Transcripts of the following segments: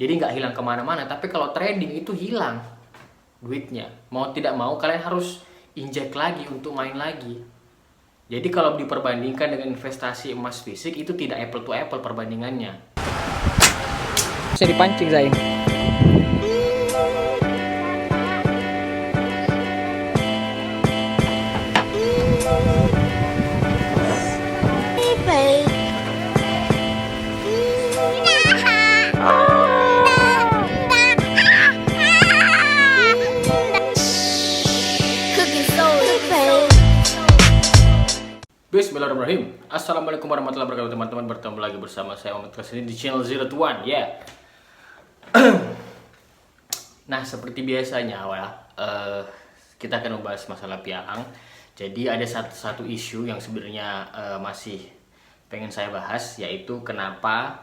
Jadi nggak hilang kemana-mana. Tapi kalau trading itu hilang duitnya. Mau tidak mau kalian harus injek lagi untuk main lagi. Jadi kalau diperbandingkan dengan investasi emas fisik itu tidak apple to apple perbandingannya. Bisa dipancing Zain. Bismillahirrahmanirrahim. Assalamualaikum warahmatullahi wabarakatuh teman-teman. Bertemu lagi bersama saya Muhammad Kasini di channel Zero to One ya. Nah seperti biasanya kita akan membahas masalah pialang. Jadi ada satu isu yang sebenarnya masih pengen saya bahas, yaitu kenapa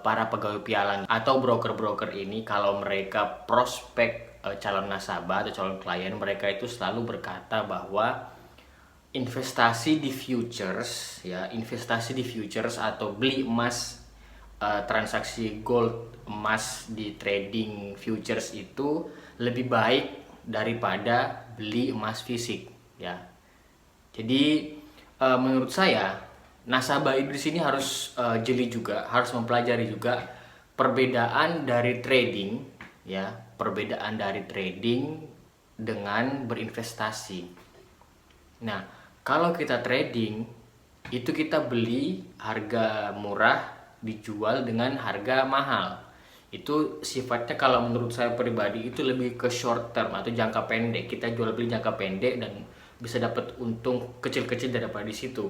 para pegawai pialang atau broker-broker ini kalau mereka prospek calon nasabah atau calon klien, mereka itu selalu berkata bahwa investasi di futures ya, investasi di futures atau beli emas, transaksi gold emas di trading futures itu lebih baik daripada beli emas fisik ya. Jadi menurut saya nasabah di sini harus jeli juga, harus mempelajari juga perbedaan dari trading ya, perbedaan dari trading dengan berinvestasi. Nah, kalau kita trading itu kita beli harga murah, dijual dengan harga mahal. Itu sifatnya kalau menurut saya pribadi itu lebih ke short term atau jangka pendek. Kita jual beli jangka pendek dan bisa dapat untung kecil-kecil daripada di situ.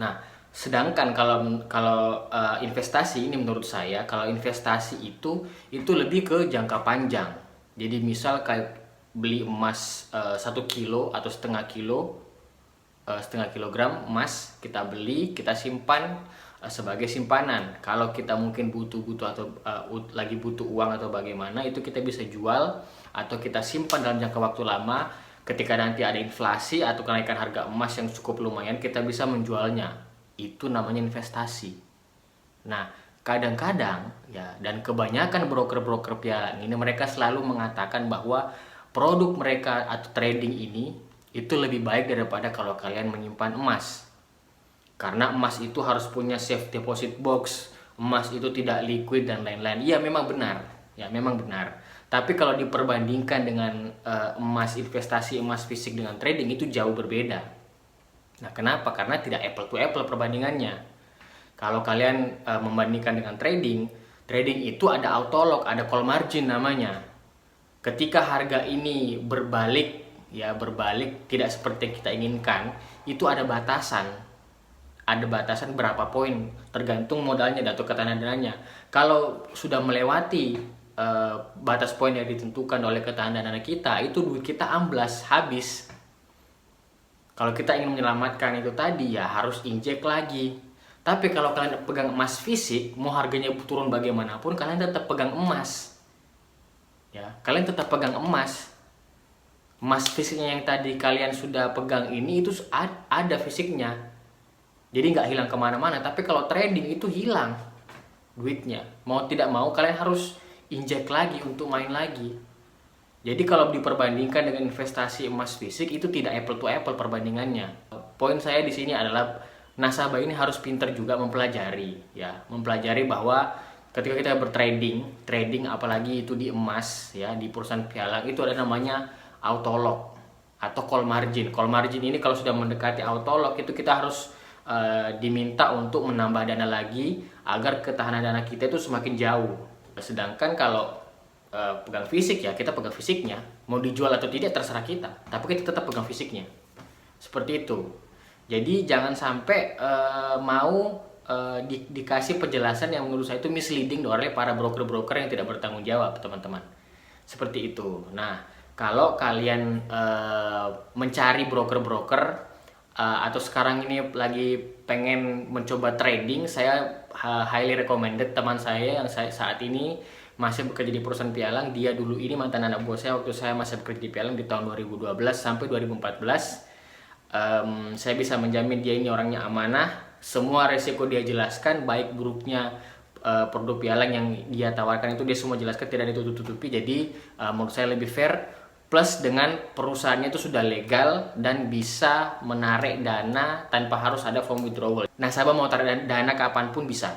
Nah, sedangkan kalau investasi ini menurut saya, kalau investasi itu lebih ke jangka panjang. Jadi misal kayak beli emas 1 kilo atau setengah kilogram emas, kita beli, kita simpan sebagai simpanan. Kalau kita mungkin butuh atau lagi butuh uang atau bagaimana, itu kita bisa jual atau kita simpan dalam jangka waktu lama. Ketika nanti ada inflasi atau kenaikan harga emas yang cukup lumayan, kita bisa menjualnya. Itu namanya investasi. Nah, kadang-kadang ya, dan kebanyakan broker-broker pialang ini mereka selalu mengatakan bahwa produk mereka atau trading ini itu lebih baik daripada kalau kalian menyimpan emas. Karena emas itu harus punya safe deposit box, emas itu tidak liquid dan lain-lain. Iya memang benar, ya memang benar. Tapi kalau diperbandingkan dengan emas, investasi emas fisik dengan trading itu jauh berbeda. Nah kenapa? Karena tidak apple to apple perbandingannya. Kalau kalian membandingkan dengan trading itu ada auto lock, ada call margin namanya. Ketika harga ini berbalik tidak seperti yang kita inginkan, itu ada batasan berapa poin, tergantung modalnya atau ketahanan dananya. Kalau sudah melewati batas poin yang ditentukan oleh ketahanan dana kita, itu duit kita amblas, habis. Kalau kita ingin menyelamatkan itu tadi ya harus injek lagi. Tapi kalau kalian pegang emas fisik, mau harganya turun bagaimanapun, kalian tetap pegang emas. Ya, kalian tetap pegang emas. Emas fisiknya yang tadi kalian sudah pegang ini itu ada fisiknya. Jadi nggak hilang kemana-mana. Tapi kalau trading itu hilang duitnya. Mau tidak mau kalian harus injek lagi untuk main lagi. Jadi kalau diperbandingkan dengan investasi emas fisik itu tidak apple to apple perbandingannya. Poin saya di sini adalah nasabah ini harus pintar juga mempelajari ya, mempelajari bahwa ketika kita trading apalagi itu di emas ya, di perusahaan pialang itu ada namanya auto lock atau call margin. Call margin ini kalau sudah mendekati auto lock itu kita harus diminta untuk menambah dana lagi agar ketahanan dana kita itu semakin jauh. Sedangkan kalau pegang fisik ya, kita pegang fisiknya, mau dijual atau tidak terserah kita, tapi kita tetap pegang fisiknya. Seperti itu. Jadi jangan sampai dikasih penjelasan yang menurut saya itu misleading oleh para broker-broker yang tidak bertanggung jawab, teman-teman. Seperti itu. Nah, kalau kalian mencari broker-broker atau sekarang ini lagi pengen mencoba trading, saya highly recommended teman saya yang saat ini masih bekerja di perusahaan pialang. Dia dulu ini mantan anak buah saya waktu saya masih bekerja di pialang di tahun 2012 sampai 2014. Saya bisa menjamin dia ini orangnya amanah. Semua resiko dia jelaskan, baik buruknya produk pialang yang dia tawarkan itu dia semua jelaskan, tidak ditutup-tutupi. Jadi menurut saya lebih fair, plus dengan perusahaannya itu sudah legal dan bisa menarik dana tanpa harus ada form withdrawal. Nasabah mau tarik dana kapanpun bisa,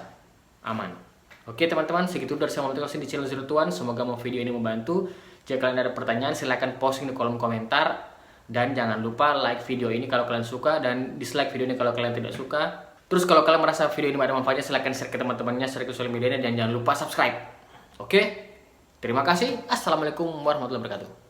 aman. Oke teman-teman, segitu dari saya Muhammad Qasim di channel Zero to One. Semoga video ini membantu. Jika kalian ada pertanyaan silahkan posting di kolom komentar. Dan jangan lupa like video ini kalau kalian suka, dan dislike video ini kalau kalian tidak suka. Terus kalau kalian merasa video ini ada manfaatnya, silahkan share ke teman-temannya, share ke sosial medianya, dan jangan lupa subscribe. Oke? Terima kasih. Assalamualaikum warahmatullahi wabarakatuh.